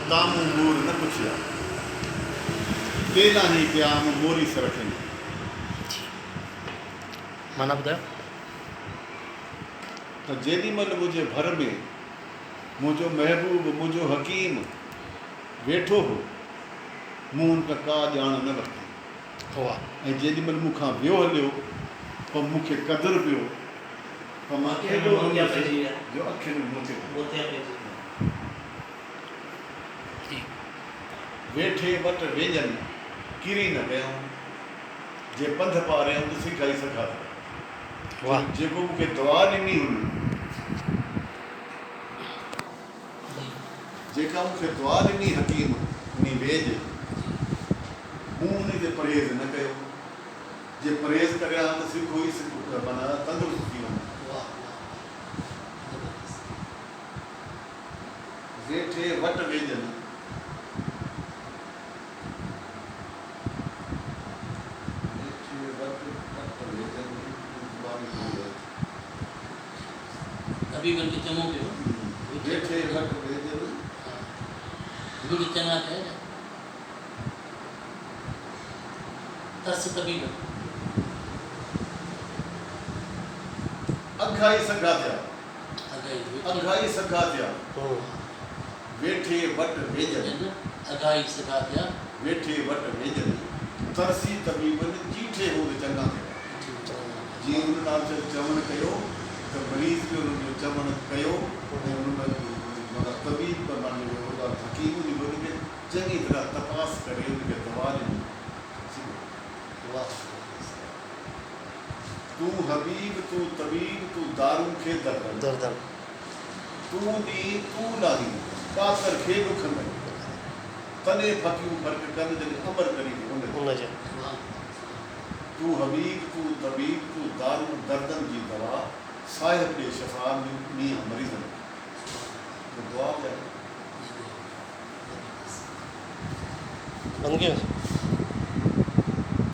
Tamu मोर न पुछिया तेला ही प्याम मोरी से रखें माना ॿुधायो। तो जेॾीमहिल मुझे भर में मुझो महबूब मुझो हकीम वेठो हो मूं उनका का ॼाण न वरिती वाह। ऐं जेॾीमहिल मूंखां वियो हलियो पोइ मूंखे क़दुरु पियो पोइ मां अखियुनि में मोतिया पइजी विया। जो अखियुनि में मोतिया पइजी जी। वेठे वट वेंजन किरी न कयूं जे पंध पारियऊं त सिखाई सघा वाह। जेको मूंखे दुआ ॾिनी हुई जेका मूंखे दुआ ॾिनी हकीम उन वेझ मूं उन ते परहेज़ न कयो जे परहेज़ करिया त सिखो ई माना तंदुरुस्त थी वञे वाह। वेठे वट वेझनि तबीबन खे चङो पियो वेठे वट वेझनि गुरु चङा थिया न तरस तबीबन अघाई सघा थिया अगाई अघाई सघा थिया वेठे वट वेझनि अगाई सघा थिया वेठे वट वेझनि तरसी तबीबन जीठे हो चङा थिया जीअं हुन नाल चवण कयो त मरीज़ बि हुनजो चवण कयो ऐं हुन तबीब माना हकीम जी हुनखे चङी तरह तपास करे हुनखे दवा ॾिनी तूं हबीब तूं तबीब तूं दारू खे दर्द दर्दन तूं ॾी तूं लाही कातर खे ॾुख में तॾहिं फ़क़ियूं फ़र्क़ु कनि जॾहिं अमर करी उनजे तूं हबीब तूं तबीब तूं दारू दर्दन जी दवा साहिब ॾे शफ़ा मींहं मरीज़नि खे दुआ कयो बंदि कयो।